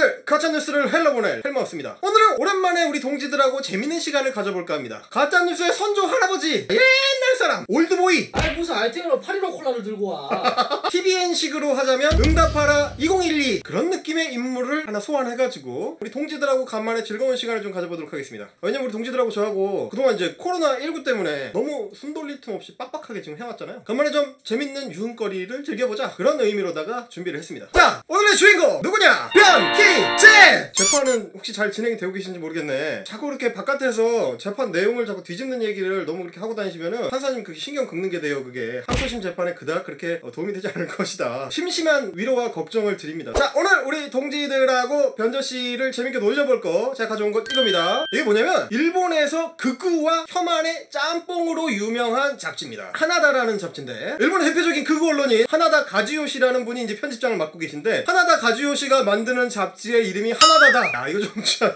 여러분들 가짜뉴스를 헬러보낼 헬마우스입니다. 오늘은 오랜만에 우리 동지들하고 재밌는 시간을 가져볼까 합니다. 가짜뉴스의 선조 할아버지, 옛날 사람 올드보이. 아이 무슨 알팅으로 815 콜라를 들고 와. TVN식으로 하자면 응답하라 2012 그런 느낌의 인물을 하나 소환해가지고 우리 동지들하고 간만에 즐거운 시간을 좀 가져보도록 하겠습니다. 왜냐면 우리 동지들하고 저하고 그동안 이제 코로나19 때문에 너무 숨 돌릴 틈 없이 빡빡하게 지금 해왔잖아요. 간만에 좀 재밌는 유흥거리를 즐겨보자, 그런 의미로다가 준비를 했습니다. 자, 오늘의 주인공 누구냐? 변희재! 재판은 혹시 잘 진행이 되고 계신지 모르겠네. 자꾸 그렇게 바깥에서 재판 내용을 자꾸 뒤집는 얘기를 너무 그렇게 하고 다니시면은 판사님 그게 신경 긁는 게 돼요. 그게 항소심 재판에 그닥 그렇게 도움이 되지 않을 것이다. 심심한 위로와 걱정을 드립니다. 자, 오늘 우리 동지들하고 변저씨를 재밌게 놀려볼 거 제가 가져온 것 이겁니다. 이게 뭐냐면 일본에서 극우와 혐한의 짬뽕으로 유명한 잡지입니다. 하나다라는 잡지인데, 일본의 대표적인 극우 언론인 하나다 가즈요시라는 분이 이제 편집장을 맡고 계신데, 하나다 가즈요시가 만드는 잡지의 이름이 하나다다. 야, 이거 좀 진짜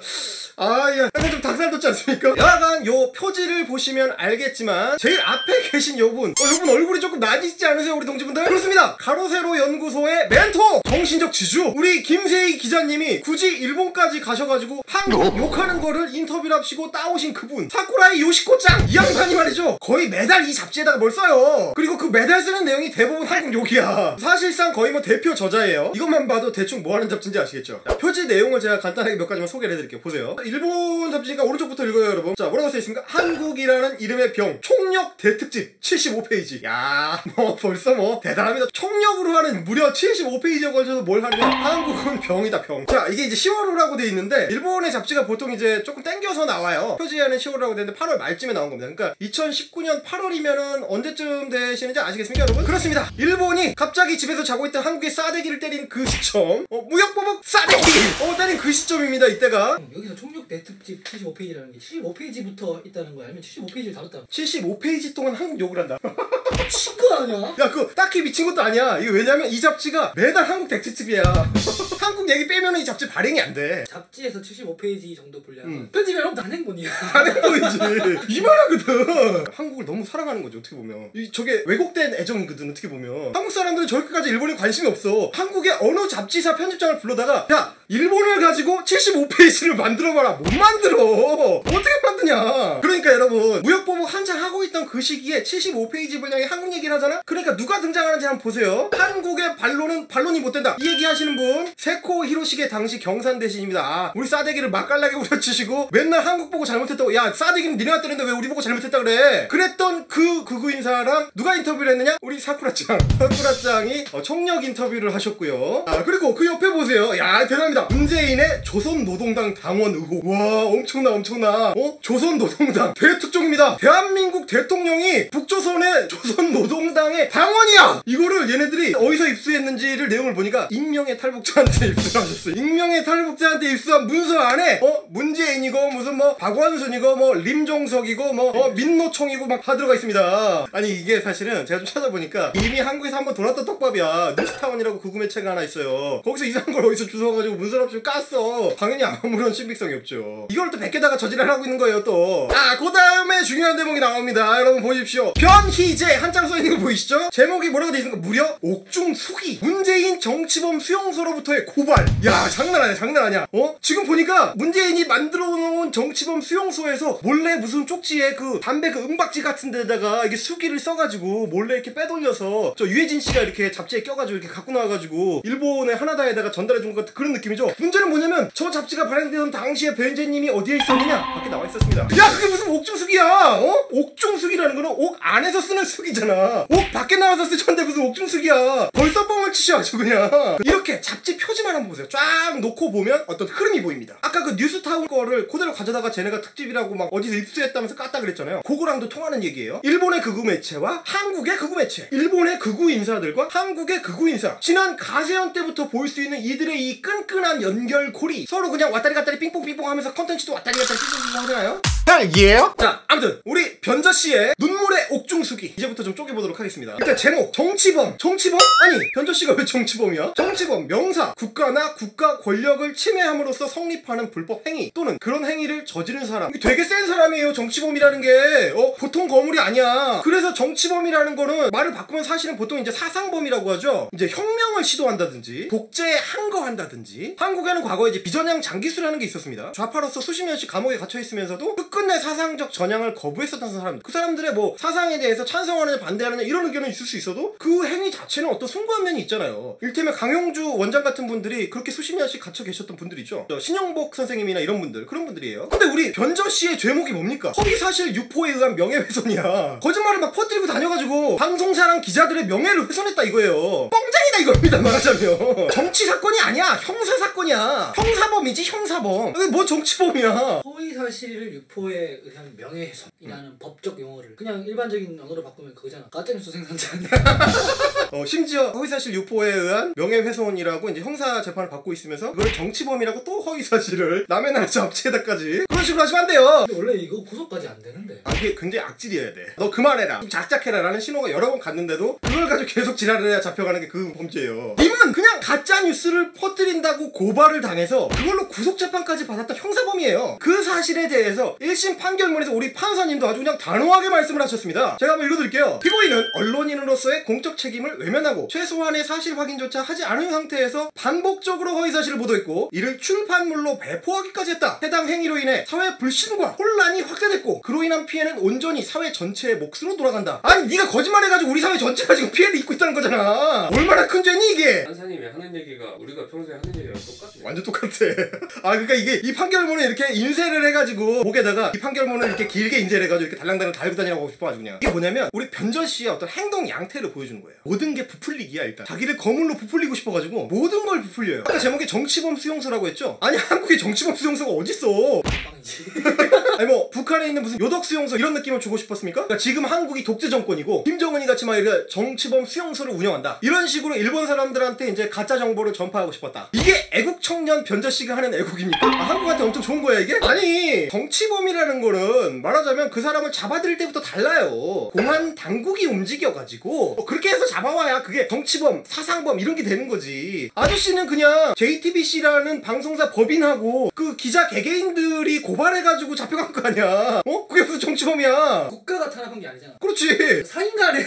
야, 약간 좀 닭살 돋지 않습니까? 여하간 요 표지를 보시면 알겠지만 제일 앞에 계신 요분, 요분 얼굴이 조금 나지지 않으세요, 우리 동지분들? 그렇습니다. 가로세로 연구소의 멘토, 정신적 지주 우리 김세희 기자님이 굳이 일본까지 가셔가지고 한국 욕하는 거를 인터뷰랍시고 따오신 그분, 사쿠라이 요시코짱, 이 양반이 말이죠, 거의 매달 이 잡지에다가 뭘 써요. 그리고 그 매달 쓰는 내용이 대부분 한국 욕이야. 사실상 거의 뭐 대표 저자예요. 이것만 봐도 대충 뭐하는 잡지인지 아시겠죠? 자, 표지 내용을 제가 간단하게 몇 가지만 소개를 해드릴게요. 보세요. 일본 잡지니까 오른쪽부터 읽어요, 여러분. 자, 뭐라고 써있습니까? 한국이라는 이름의 병, 총력 대특집 75페이지. 야, 뭐 벌써 뭐 대단합니다. 총력으로 하는 무려 75페이지에 걸쳐서 뭘 하느냐? 한국은 병이다, 병. 자, 이게 이제 10월호라고 돼 있는데, 일본의 잡지가 보통 이제 조금 땡겨서 나와요. 표지에는 10월호라고 돼 있는데 8월 말쯤에 나온 겁니다. 그러니까 2019년 8월이면은 언제쯤 되시는지 아시겠습니까, 여러분? 그렇습니다. 일본이 갑자기 집에서 자고 있던 한국의 싸대기를 때린 그 시점, 무역보복 싸대기 때린 그 시점입니다, 이때가. 여기서 총력 대특집 75페이지라는 게 75페이지부터 있다는 거야? 아니면 75페이지를 다뤘다? 75페이지 동안 한국 욕을 한다. 미친 거 아니야? 야, 그거 딱히 미친 것도 아니야. 이거 왜냐면 이 잡지가 매달 한국 대특집이야. 한국 얘기 빼면은 이 잡지 발행이 안 돼. 잡지에서 75페이지 정도 분량. 편집이랑 단행본이야. 단행본이지. 이만하거든. 한국을 너무 사랑하는 거지, 어떻게 보면. 저게 왜곡된 애정이거든, 어떻게 보면. 한국 사람들은 저렇게까지 일본에 관심이 없어. 한국의 어느 잡지사 편집장을 불러다가, 야, 일본을 가지고 75페이지를 만들어봐라. 못 만들어. 어떻게 만드냐. 그러니까 여러분, 무역보복 한창 하고 있던 그 시기에 75페이지 분량의 한국 얘기를 하잖아? 그러니까 누가 등장하는지 한번 보세요. 한국의 반론은 반론이 못 된다, 이 얘기 하시는 분, 세코 히로시게 당시 경산 대신입니다. 우리 싸대기를 맛깔나게 우려치시고 맨날 한국 보고 잘못했다고, 야, 싸대기는 니네가 때렸는데 왜 우리 보고 잘못했다 그래? 그랬던 그 극우 인사랑 누가 인터뷰를 했느냐? 우리 사쿠라짱. 사쿠라짱이 총력 인터뷰를 하셨고요. 그리고 그 옆에 보세요. 야, 대단합니다. 문재인의 조선노동당 당원 의혹. 와, 엄청나. 조선노동당 대특종입니다. 대한민국 대통령이 북조선의 조선노동당의 당원이야. 이거를 얘네들이 어디서 입수했는지를 내용을 보니까 익명의 탈북자한테 입수를 하셨어요. 익명의 탈북자한테 입수한 문서 안에 문재인이고 무슨 뭐 박원순이고 뭐 림종석이고 뭐 민노총이고 막 다 들어가 있습니다. 아니, 이게 사실은 제가 좀 찾아보니까 이미 한국에서 한번 돌았던 떡밥이야. 뉴스타운이라고 구구 매체가 하나 있어요. 거기서 이상한 걸 어디서 주워가지고 문서 없이 깠어. 당연히 아무런 신빙성이 없죠. 이걸 또 베껴다가 저지랄 하고 있는 거예요, 또. 그 다음에 중요한 대목이 나옵니다. 여러분 보십시오. 변희재 한장 써있는 거 보이시죠? 제목이 뭐라고 돼 있습니까? 무려 옥중수기, 문재인 정치범 수용소로부터의 고발. 야, 장난 아니야. 지금 보니까 문재인이 만들어 놓은 정치범 수용소에서 몰래 무슨 쪽지에 그 담배 그 은박지 같은 데다가 이게 수기를 써가지고 몰래 이렇게 빼돌려서 저 유해진 씨가 이렇게 잡지에 껴가지고 이렇게 갖고 나와가지고 일본의 하나다에다가 전달해 준 것 같은 그런 느낌이죠. 문제는 뭐냐면 저 잡지가 발행되던 당시에 변희재님이 어디에 있었느냐? 밖에 나와 있었습니다. 야, 그게 무슨 옥중수기야? 옥중수기라는 거는 옥 안에서 쓰는 수기잖아. 옥 밖에 나와서 쓰던데 무슨 옥중수기야. 벌써 뻥을 치셔 아주 그냥. 이렇게 잡지 표지만 한번 보세요. 쫙 놓고 보면 어떤 흐름이 보입니다. 아까 그 뉴스타운 거를 그대로 가져다가 쟤네가 특집이라고 막 어디서 입수했다면서 깠다 그랬잖아요. 그거랑도 통하는 얘기예요. 일본의 극우 매체와 한국의 극우 매체, 일본의 극우 인사들과 한국의 극우 인사, 지난 가세연 때부터 볼 수 있는 이들의 이 끈끈한 연결고리, 서로 그냥 왔다리 갔다리 삥뽕삥뽕 하면서 컨텐츠도 왔다리 갔다리 삥뽕삥뽕 하잖아요. 헬기예요? 자, 아무튼 우리 변저 씨의 눈물의 옥중수기 이제부터 좀 쪼개보도록 하겠습니다. 일단 제목 정치범. 정치범? 아니 변저 씨가 왜 정치범이야? 정치범 명사 국가나 국가 권력을 침해함으로써 성립하는 불법 행위 또는 그런 행위를 저지른 사람. 이게 되게 센 사람이에요. 정치범이라는 게 보통 거물이 아니야. 그래서 정치범이라는 거는 말을 바꾸면 사실은 보통 이제 사상범이라고 하죠. 이제 혁명을 시도한다든지 독재에 항거한다든지 한국에는 과거에 이제 비전향 장기수라는 게 있었습니다. 좌파로서 수십 년씩 감옥에 갇혀 있으면서도 끝끝내 사상적 전향을 거부했었던 사람들. 그 사람들의 뭐 사상에 대해서 찬성하느냐 반대하느냐 이런 의견은 있을 수 있어도 그 행위 자체는 어떤 숭고한 면이 있잖아요. 일테면 강용주 원장 같은 분들이 그렇게 수십 년씩 갇혀 계셨던 분들이죠. 신영복 선생님이나 이런 분들 그런 분들이에요. 근데 우리 변저 씨의 죄목이 뭡니까? 허위사실 유포에 의한 명예훼손이야. 거짓말을 막 퍼뜨리고 다녀가지고 방송사랑 기자들의 명예를 훼손했다 이거예요. 뻥장이다 이겁니다 말하자면. 정치 사건이 아니야. 형사 사건이야. 형사범이지 형사범. 이게 뭐 정치범이야. 허위사실을 유포에 의한 명예훼손이라는 법적 용어를 그냥 일반적인 언어로 바꾸면 그거잖아. 가짜뉴스 생산자 아니야. 심지어 허위사실 유포에 의한 명예훼손이라고 이제 형사 재판을 받고 있으면서 그걸 정치범이라고 또 허위사실을 남의 나라 잡지에다까지 그런 식으로 하시면 안 돼요. 근데 원래 이거 구속까지 안 되는데. 이게 굉장히 악질이어야 돼. 너 그만해라 좀 작작해라 라는 신호가 여러 번 갔는데도 그걸 가지고 계속 지랄을 해야 잡혀가는 게 그 범죄예요. 님은 그냥 가짜뉴스를 퍼뜨린다고 고발을 당해서 그걸로 구속재판까지 받았던 형사범이에요. 그 사실에 대해서 1심 판결문에서 우리 판사님도 아주 그냥 단호하게 말씀을 하셨습니다. 제가 한번 읽어드릴게요. 피고인은 언론인으로서의 공적 책임을 외면하고 최소한의 사실 확인조차 하지 않은 상태에서 반복적으로 허위사실을 보도했고 이를 출판물로 배포하기까지 했다. 해당 행위로 인해 사회 불신과 혼란이 확대됐고 그로 인한 피해는 온전히 사회 전체의 몫으로 돌아간다. 아니 네가 거짓말해가지고 우리 사회 전체가 지금 피해를 입고 있다는 거잖아. 얼마나 큰 죄니 이게. 판사님이 하는 얘기가 우리가 평소에 하는 얘기랑 똑같네. 완전 똑같아. 그러니까 이게 이 판결문을 이렇게 인쇄를 해가지고 목에다가 이 판결문을 이렇게 길게 인쇄를 해가지고 이렇게 달랑달랑 달고 다니라고 싶어가지고 그냥. 이게 뭐냐면 우리 변저 씨의 어떤 행동 양태를 보여주는 거예요. 모든 게 부풀리기야 일단. 자기를 거물로 부풀리고 싶어가지고 모든 걸 부풀려요. 아까 제목이 정치범 수용소라고 했죠? 아니 한국에 정치범 수용소가 어딨어. 아니 뭐 북한에 있는 무슨 요덕 수용소 이런 느낌을 주고 싶었습니까? 그러니까 지금 한국이 독재 정권이고 김정은이 같이 막 이렇게 정치범 수용소를 운영한다 이런 식으로 일본 사람들한테 이제 가짜 정보를 전파하고 싶었다. 이게 애국 청년 변저 씨가 하는 애국입니까? 한국한테 엄청 좋은 거야 이게? 아니 정치범이라는 거는 말하자면 그 사람을 잡아들일 때부터 달라요. 공안 당국이 움직여가지고 그렇게 해서 잡아와야 그게 정치범 사상범 이런 게 되는 거지. 아저씨는 그냥 JTBC라는 방송사 법인하고 그 기자 개개인들이 고발해가지고 잡혀간 거 아니야. 그게 무슨 정치범이야. 국가가 탄압한 게 아니잖아. 그렇지. 사인간에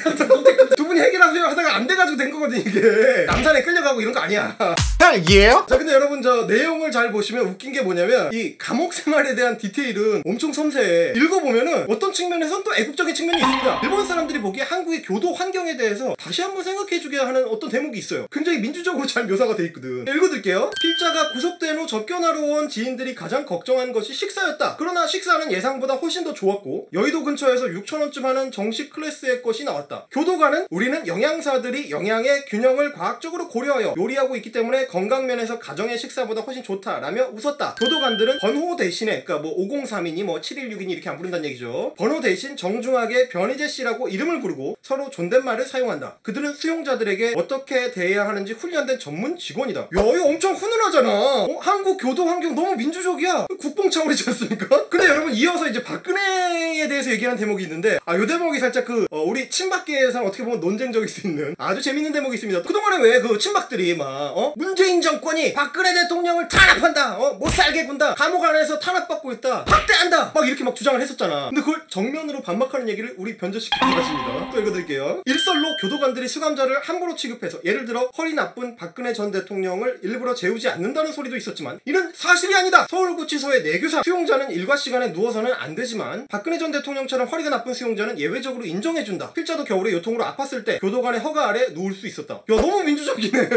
두 분이 해결하세요 하다가 안 돼가지고 된 거거든 이게. 남산에 끌려가고 이런 거 아니야. 헬기예요? 자 근데 여러분 저 내용을 잘 보시면 웃긴 게 뭐냐면 이 감옥 생활에 대한 디테일은 엄청 섬세해. 읽어보면은 어떤 측면에선 또 애국적인 측면이 있습니다. 일본 사람들이 보기에 한국의 교도 환경에 대해서 다시 한번 생각해주게 하는 어떤 대목이 있어요. 굉장히 민주적으로 잘 묘사가 돼 있거든. 읽어드릴게요. 필자가 구속된 후 접견하러 온 지인들이 가장 걱정한 것이 식사였다. 그러나 식사는 예상보다 훨씬 더 좋았고 여의도 근처에서 6,000원쯤 하는 정식 클래스의 것이 나왔다. 교도관은 우리는 영양사들이 영양의 균형을 과학적으로 고려하여 요리하고 있기 때문에 건강면에서 가정의 식사보다 훨씬 좋다라며 웃었다. 교도관들은 번호 대신에 그러니까 뭐 5032니 뭐 7162니 이렇게 안 부른다는 얘기죠. 번호 대신 정중하게 변희재 씨라고 이름을 부르고 서로 존댓말을 사용한다. 그들은 수용자들에게 어떻게 대해야 하는지 훈련된 전문 직원이다. 야 이거 엄청 훈훈하잖아. 한국 교도 환경 너무 민주적이야. 국뽕 차오르지 않습니까? 근데 여러분 이어서 이제 박근혜에 대해서 얘기하는 대목이 있는데 요 대목이 살짝 우리 친박계에서 어떻게 보면 논쟁적일 수 있는 아주 재밌는 대목이 있습니다. 그동안에 왜 그 친박들이 막 문재인 정권이 박근혜 대통령을 탄압한다. 못 살게 군다. 감옥 안에서 탄압받고 있다. 학대한다. 막 이렇게 막 주장을 했었잖아. 근데 그걸 정면으로 반박하는 얘기를 우리 변저 씨께서 하십니다. 또 읽어드릴게요. 일설로 교도관들이 수감자를 함부로 취급해서 예를 들어 허리 나쁜 박근혜 전 대통령을 일부러 재우지 않는다는 소리도 있었지만 이는 사실이 아니다. 서울구치소의 내규상 수용자는 일과 시간에 누워서는 안 되지만 박근혜 전 대통령처럼 허리가 나쁜 수용자는 예외적으로 인정해준다. 필자도 겨울에 요통으로 아팠을 때 교도관의 허가 아래 누울 수 있었다. 야 너무 민주적이네.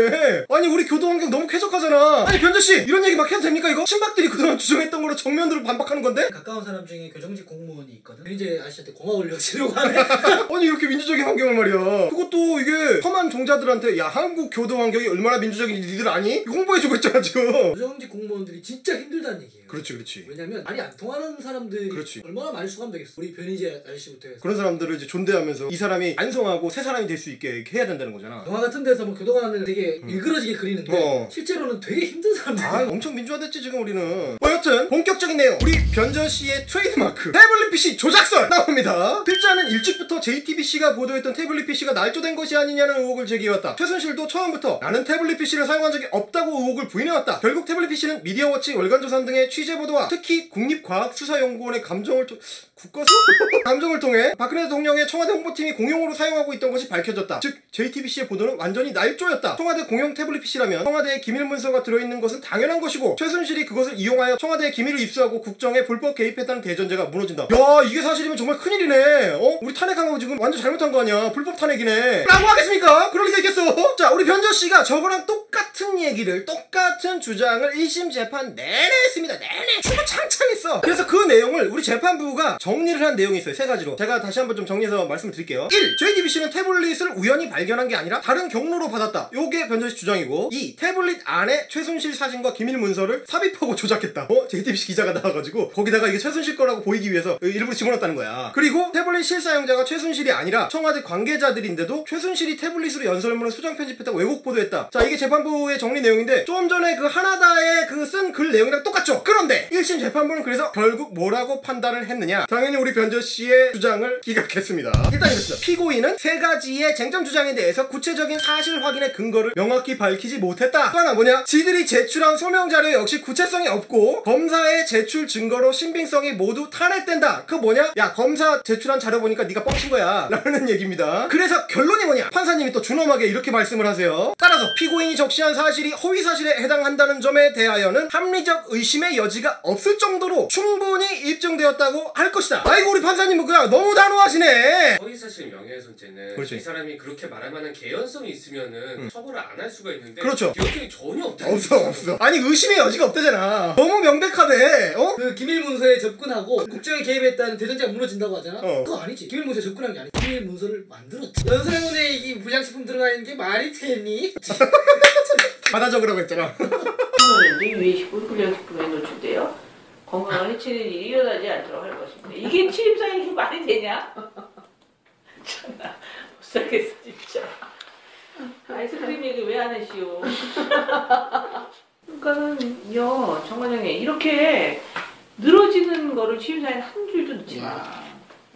아니 우리 교도 환경 너무 쾌적하잖아. 아니 변저씨 이런 얘기 막 해도 됩니까 이거? 친박들이 그동안 주장했던 거로 정면으로 반박하는 건데? 가까운 사람 중에 교정직 공무원이 있거든. 이제 아저씨한테 고마워를 여시려고 하네. 아니 이렇게 민주적인 환경을 말이야. 그것도 이게 험한 종자들한테 야 한국 교도 환경이 얼마나 민주적인지 니들 아니? 홍보해주고 있잖아 지금. 교정직 공무원들이 진짜 힘들다는 얘기예요. 그렇지 그렇지. 왜냐면 말이 안 통하는 사람들이 그렇지. 얼마나 많이 수감되겠어. 우리 변희재 아저씨부터 해서 그런 사람들을 이제 존대하면서 이 사람이 안성하고 새 사람이 될 수 있게 이렇게 해야 된다는 거잖아. 영화 같은 데서 뭐 교도관을 되게 일그러지게 그리는데 실제로는 되게 힘든 사람들. 아 엄청 민주화됐지 지금 우리는. 여튼 본격적인 내용, 우리 변저씨의 트레이드마크 태블릿 PC 조작설 나옵니다. 필자는 일찍부터 JTBC가 보도했던 태블릿 PC가 날조된 것이 아니냐는 의혹을 제기해왔다. 최순실도 처음부터 나는 태블릿 PC를 사용한 적이 없다고 의혹을 부인해왔다. 결국 태블릿 PC는 미디어워치, 월간조선 등의 취재보도와 특히 국립과학수사연구원의 감정을 통해 박근혜 대통령의 청와대 홍보팀이 공용으로 사용하고 있던 것이 밝혀졌다. 즉 JTBC의 보도는 완전히 날조였다. 청와대 공용 태블릿 PC라면 청와대의 기밀 문서가 들어있는 것은 당연한 것이고 최순실이 그것을 이용하여 청와대의 기밀을 입수하고 국정에 불법 개입했다는 대전제가 무너진다. 야 이게 사실이면 정말 큰일이네. 우리 탄핵한 거 지금 완전 잘못한 거 아니야. 불법 탄핵이네 라고 하겠습니까? 그럴 리가 있겠어. 자 우리 변저씨가 저거랑 똑같은 얘기를, 똑같은 주장을 1심 재판 내내 했습니다. 내내 주구장창했어. 그래서 그 내용을 우리 재판부가 정리를 한 내용이 있어요. 세 가지로. 제가 다시 한번 좀 정리해서 말씀을 드릴게요. 1. JTBC는 태블릿을 우연히 발견한 게 아니라 다른 경로로 받았다. 요게 변저씨 주장이고, 2. 태블릿 안에 최순실 사진과 기밀 문서를 삽입하고 조작했다. JTBC 기자가 나와가지고 거기다가 이게 최순실 거라고 보이기 위해서 일부러 집어넣었다는 거야. 그리고 태블릿 실사용자가 최순실이 아니라 청와대 관계자들인데도 최순실이 태블릿으로 연설문을 수정 편집했다고 왜곡 보도했다. 자 이게 재판부의 정리 내용인데 좀 전에 그 하나다에 그 쓴 글 내용이랑 똑같죠. 그런데 1심 재판부는 그래서 결국 뭐라고 판단을 했느냐, 당연히 우리 변저씨의 주장을 기각했습니다. 일단 이렇습니다. 피고인은 세 가지의 쟁점 주장에 대해서 구체적인 사실 확인의 근거를 명확히 밝히지 못했다. 또 하나 뭐냐, 지들이 제출한 소명자료 역시 구체성이 없고 검사의 제출 증거로 신빙성이 모두 탄핵된다. 그 뭐냐, 야 검사 제출한 자료 보니까 네가 뻥친 거야 라는 얘기입니다. 그래서 결론이 뭐냐, 판사님이 또 준엄하게 이렇게 말씀을 하세요. 따라서 피고인이 적시한 사실이 허위사실에 해당한다는 점에 대하여는 합리적 의심의 여지가 없을 정도로 충분히 입증되었다고 할 것이다. 아이고 우리 판사님은 그냥 너무 단호하시네. 허위사실 명예훼손죄는 그렇지. 이 사람이 그렇게 말할 만한 개연성이 있으면은 처벌을 안 할 수가 있는데 그렇죠. 개연성이 전혀 없다. 없어. 아니 의심의 여지가 없다잖아. 너무 명백하대. 그 기밀 문서에 접근하고 국정에 개입했다는 대전제가 무너진다고 하잖아. 그거 아니지. 기밀 문서에 접근한 게 아니지. 기밀 문서를 만들었지. 연설문에 이 불량식품 들어가 있는 게 말이 되니? 받아 적으라고 했잖아. 신문인데 유해식품, 불량식품에 노출되어 건강을 해치는 일이 일어나지 않도록 할 것입니다. 이게 취임사항이 말이 되냐? 참나 못 살겠어 진짜. 아이스크림 얘기 왜 안 하시오? 그러니까는요, 정 과장님 이렇게 늘어지는 거를 취임사항에 한 줄도 넣지 마.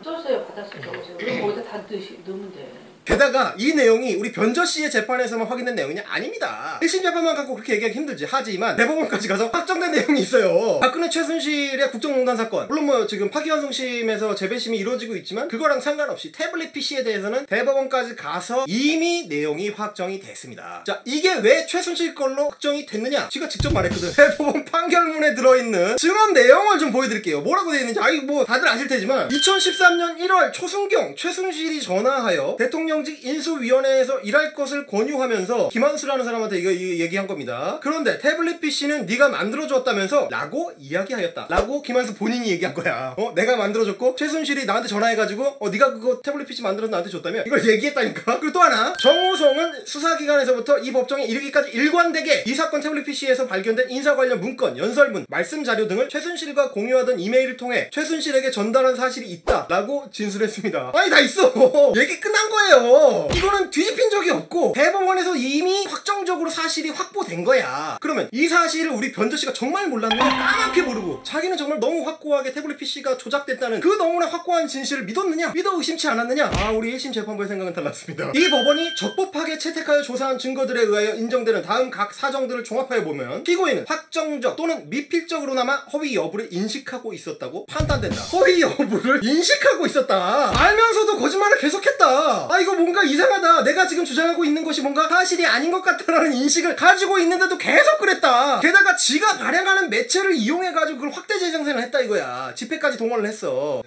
썼어요, 받았어요, 적으세요. 그럼 거기다 다 넣으면 돼. 게다가 이 내용이 우리 변저씨의 재판에서만 확인된 내용이 아닙니다. 1심 재판만 갖고 그렇게 얘기하기 힘들지. 하지만 대법원까지 가서 확정된 내용이 있어요. 박근혜 최순실의 국정농단 사건, 물론 뭐 지금 파기환송심에서 재배심이 이루어지고 있지만 그거랑 상관없이 태블릿 PC에 대해서는 대법원까지 가서 이미 내용이 확정이 됐습니다. 자 이게 왜 최순실 걸로 확정이 됐느냐, 지가 직접 말했거든. 대법원 판결문에 들어있는 증언 내용을 좀 보여드릴게요. 뭐라고 되어 있는지 뭐 다들 아실 테지만 2013년 1월 초순경 최순실이 전화하여 대통령직 인수위원회에서 일할 것을 권유하면서 김한수라는 사람한테 이거 얘기한 겁니다. 그런데 태블릿 PC는 네가 만들어줬다면서 라고 이야기하였다 라고 김한수 본인이 얘기한 거야. 내가 만들어줬고 최순실이 나한테 전화해가지고 네가 그거 태블릿 PC 만들어서 나한테 줬다며, 이걸 얘기했다니까. 그리고 또 하나, 정호성은 수사기관에서부터 이 법정에 이르기까지 일관되게 이 사건 태블릿 PC에서 발견된 인사 관련 문건, 연설문, 말씀 자료 등을 최순실과 공유하던 이메일을 통해 최순실에게 전달한 사실이 있다 라고 진술했습니다. 아니 다 있어. 얘기 끝난 거예요. 이거는 뒤집힌 적이 없고 대법원에서 이미 확정적으로 사실이 확보된 거야. 그러면 이 사실을 우리 변저씨가 정말 몰랐느냐, 까맣게 모르고 자기는 정말 너무 확고하게 태블릿 PC가 조작됐다는 그 너무나 확고한 진실을 믿었느냐, 믿어 의심치 않았느냐. 우리 1심 재판부의 생각은 달랐습니다. 이 법원이 적법하게 채택하여 조사한 증거들에 의하여 인정되는 다음 각 사정들을 종합하여 보면 피고인은 확정적 또는 미필적으로나마 허위 여부를 인식하고 있었다고 판단된다. 허위 여부를 인식하고 있었다. 알면서도 거짓말을 계속했다. 이거 뭔가 이상하다. 내가 지금 주장하고 있는 것이 뭔가 사실이 아닌 것 같다라는 인식을 가지고 있는데도 계속 그랬다. 게다가 지가 발행하는 매체를 이용해가지고 그걸 확대 재생산을 했다 이거야. 집회까지 동원을 했어.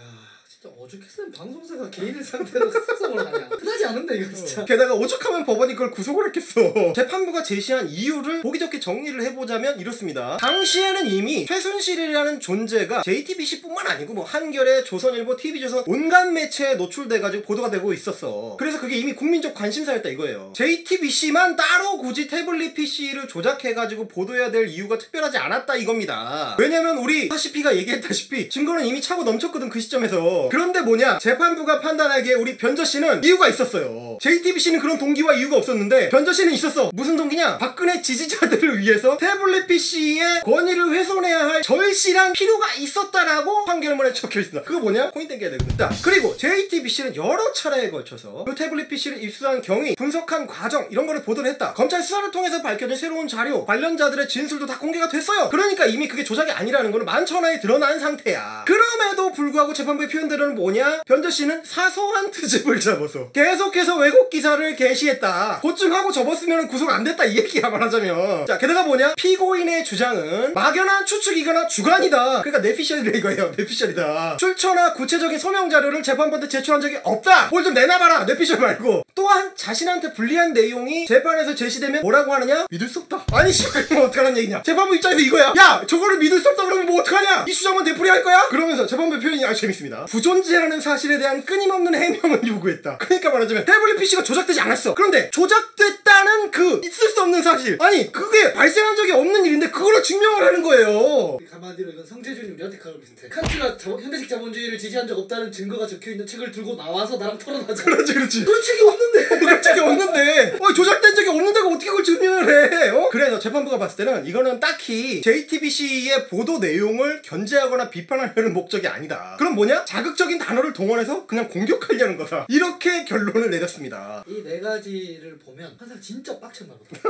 진짜 오죽했으면 방송사가 개인의 상태로 특성을 하냐. 흔하지 않은데 이거 진짜. 게다가 오죽하면 법원이 그걸 구속을 했겠어. 재판부가 제시한 이유를 보기 좋게 정리를 해보자면 이렇습니다. 당시에는 이미 최순실이라는 존재가 JTBC뿐만 아니고 뭐 한겨레, 조선일보, TV조선 온갖 매체에 노출돼가지고 보도가 되고 있었어. 그래서 그게 이미 국민적 관심사였다 이거예요. JTBC만 따로 굳이 태블릿 PC를 조작해가지고 보도해야 될 이유가 특별하지 않았다 이겁니다. 왜냐면 우리 하시피가 얘기했다시피 증거는 이미 차고 넘쳤거든 그 시점에서. 그런데 뭐냐, 재판부가 판단하기에 우리 변저씨는 이유가 있었어요. JTBC는 그런 동기와 이유가 없었는데 변저씨는 있었어. 무슨 동기냐, 박근혜 지지자들을 위해서 태블릿 PC의 권위를 훼손해야 할 절실한 필요가 있었다라고 판결문에 적혀있습니다. 그거 뭐냐, 코인 땡겨야 되거든. 그리고 JTBC는 여러 차례에 걸쳐서 그 태블릿 PC를 입수한 경위, 분석한 과정 이런 거를 보도를 했다. 검찰 수사를 통해서 밝혀진 새로운 자료, 관련자들의 진술도 다 공개가 됐어요. 그러니까 이미 그게 조작이 아니라는 거는 만천하에 드러난 상태야. 그럼에도 불구하고 재판부의 표현대로는 뭐냐, 변저씨는 사소한 트집을 잡아서 계속해서 왜곡 기사를 게시했다. 고증하고 접었으면 구속 안 됐다, 이 얘기야 말하자면. 자, 게다가 뭐냐, 피고인의 주장은 막연한 추측이거나 주관이다. 그러니까 뇌피셜이래 이거예요. 뇌피셜이다. 출처나 구체적인 소명 자료를 재판부한테 제출한 적이 없다. 뭘 좀 내놔봐라, 뇌피셜 말고. 또한 자신한테 불리한 내용이 재판에서 제시되면 뭐라고 하느냐, 믿을 수 없다. 아니 씨발, 뭐 어떡하라는 얘기냐. 재판부 입장에서 이거야. 야, 저거를 믿을 수 없다 그러면 뭐 어떡하냐, 이 주장만 되풀이할 거야? 그러면서 재판부의 표현이 아주 재밌습니다. 부존재라는 사실에 대한 끊임없는 해명을 요구했다. 그러니까 말하자면 태블릿 PC가 조작되지 않았어. 그런데 조작됐다는 그 있을 수 없는 사실, 아니 그게 발생한 적이 없는 일인데 그걸로 증명을 하는 거예요. 가만히로 이건 성재준이 우리한테 가는 비슷해. 칸트가 현대식 자본주의를 지지한 적 없다는 증거가 적혀있는 책을 들고 나와서 나랑 토론하자. 그렇지. 그런 책이 없는데. 그런 책이 없는데 조작된 적이 없는데가 어떻게 그걸 증명을 해? 그래서 재판부가 봤을 때는 이거는 딱히 JTBC의 보도 내용을 견제하거나 비판하려는 목적이 아니다. 그럼 뭐냐, 자극적인 단어를 동원해서 그냥 공격하려는 거다. 이렇게 결론을 내렸습니다. 이 네 가지를 보면 항상 진짜 빡쳤나 보다.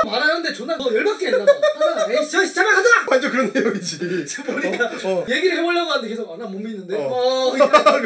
말하는데 존나 뭐 열받게 했나 봐. 항상 에이 저 잠깐 가자. 완전 그런 내용이지. 보니까 얘기를 해보려고 하는데 계속 난 못 믿는데.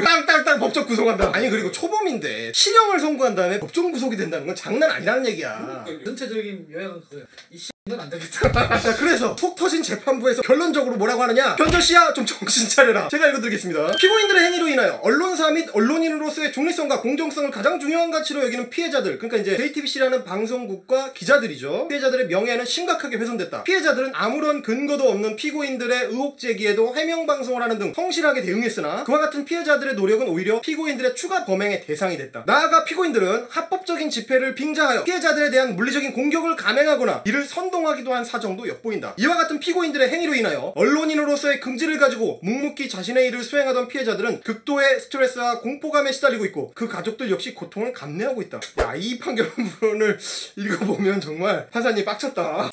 땅땅땅 법적 구속한다. 아니 그리고 초범인데 실형을 선고한 다음에 법정 구속이 된다는 건 장난 아니라는 얘기야. 전체적인 요약은 그거야. 이 는 안 되겠다. 자, 그래서 속 터진 재판부에서 결론적으로 뭐라고 하느냐, 변저씨야 좀 정신 차려라. 제가 읽어드리겠습니다. 피고인들의 행위로 인하여 언론사 및 언론인으로서의 중립성과 공정성을 가장 중요한 가치로 여기는 피해자들, 그러니까 이제 JTBC라는 방송국과 기자들이죠. 피해자들의 명예는 심각하게 훼손됐다. 피해자들은 아무런 근거도 없는 피고인들의 의혹 제기에도 해명 방송을 하는 등 성실하게 대응했으나 그와 같은 피해자들의 노력은 오히려 피고인들의 추가 범행의 대상이 됐다. 나아가 피고인들은 합법적인 집회를 빙자하여 피해자들에 대한 물리적인 공격을 감행하거나 이를 선동하기도 한 사정도 엿보인다. 이와 같은 피고인들의 행위로 인하여 언론인으로서의 긍지를 가지고 묵묵히 자신의 일을 수행하던 피해자들은 극도의 스트레스와 공포감에 시달리고 있고 그 가족들 역시 고통을 감내하고 있다. 야, 이 판결문을 읽어보면 정말 판사님 빡쳤다.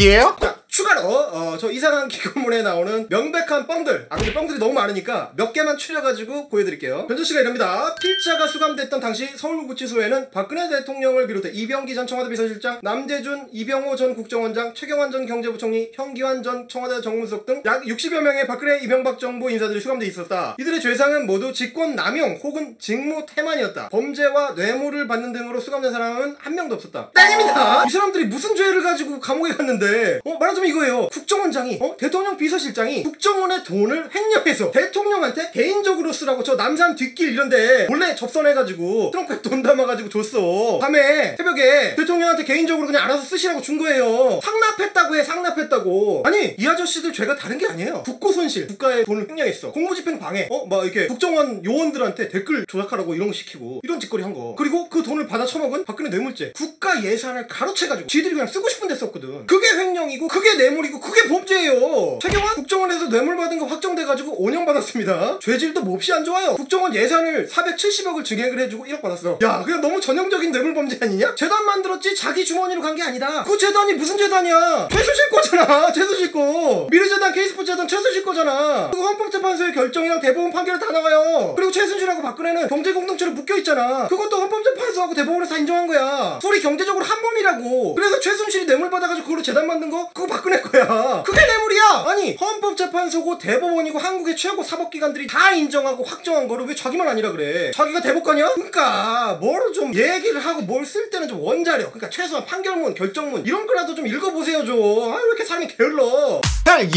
예? 자, 추가로 저 이상한 기고문에 나오는 명백한 뻥들, 근데 뻥들이 너무 많으니까 몇 개만 추려가지고 보여드릴게요. 변조씨가 이럽니다. 필자가 수감됐던 당시 서울구치소에는 박근혜 대통령을 비롯해 이병기 전 청와대 비서실장, 남재준, 이병호 전 국정원장, 최경환 전 경제부총리, 현기환 전 청와대 정무수석 등 약 60여 명의 박근혜 이명박 정부 인사들이 수감돼 있었다. 이들의 죄상은 모두 직권 남용 혹은 직무 태만이었다. 범죄와 뇌물을 받는 등으로 수감된 사람은 한 명도 없었다. 땡입니다. 이 사람들이 무슨 죄를 가지고 감옥에 갔는데 말하자면 이거예요. 국정원장이 대통령 비서실장이 국정원의 돈을 횡령해서 대통령한테 개인적으로 쓰라고 저 남산 뒷길 이런데 몰래 접선해가지고 트렁크에 돈 담아가지고 줬어. 밤에 새벽에 대통령한테 개인적으로 그냥 알아서 쓰시라고 준 거예요. 상납했다고 해. 상납했다고. 아니 이 아저씨들 죄가 다른 게 아니에요. 국고손실, 국가의 돈을 횡령했어. 공무집행 방해, 막 이렇게 국정원 요원들한테 댓글 조작하라고 이런 거 시키고 이런 짓거리 한 거. 그리고 그 돈을 받아 처먹은 박근혜 뇌물죄. 국가 예산을 가로채가지고 지들이 그냥 쓰고 싶은 데 썼거든. 그게 횡령이고 그게 뇌물이고 그게 범죄예요. 최경환 국정원에서 뇌물 받은 거 확정돼가지고 5년 받았습니다. 죄질도 몹시 안 좋아요. 국정원 예산을 470억을 증액을 해주고 1억 받았어. 야, 그냥 너무 전형적인 뇌물 범죄 아니냐? 재단 만들었지 자기 주머니로 간 게 아니다. 그 재단이 무슨 재단이야? 최순실 거잖아. 최순실 거. 미르재단, K스포츠재단 최순실 거잖아. 그거 헌법재판소의 결정이랑 대법원 판결 다 나와요. 그리고 최순실하고 박근혜는 경제공동체로 묶여있잖아. 그것도 헌법재판소하고 대법원에서 다 인정한 거야. 둘이 경제적으로 한 몸이라고. 그래서 최순실이 뇌물 받아가지고 그걸로 재단 만든 거 그거 박근혜 거야. 그게 뇌물이야. 아니 헌법재판소고 대법원이고 한국의 최고 사법기관들이 다 인정하고 확정한 거를 왜 자기만 아니라 그래. 자기가 대법관이야? 그러니까 뭐로 좀 얘기를 하고 뭘 쓸 때는 좀 원자력, 그러니까 최소한 판결문, 결정문 이런 거라도 좀 읽어보세요 좀. 왜 이렇게 사람이 게을러.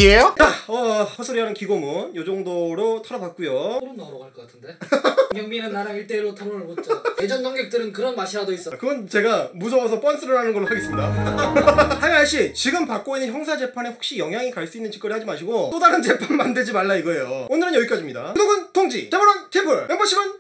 예? 자, 헛소리하는 기고문 요 정도로 털어봤고요. 토론 나오러 갈 것 같은데. 경민은 나랑 1대1로 토론을 못자. 예전 관객들은 그런 맛이라도 있어. 그건 제가 무서워서 뻔스를 하는 걸로 하겠습니다. 하야씨, 지금 받고 있는 형사재판에 혹시 영향이 갈 수 있는 짓거리 하지 마시고 또 다른 재판 만들지 말라 이거예요. 오늘은 여기까지입니다. 구독은 통지, 자본은 팀플, 멤버십은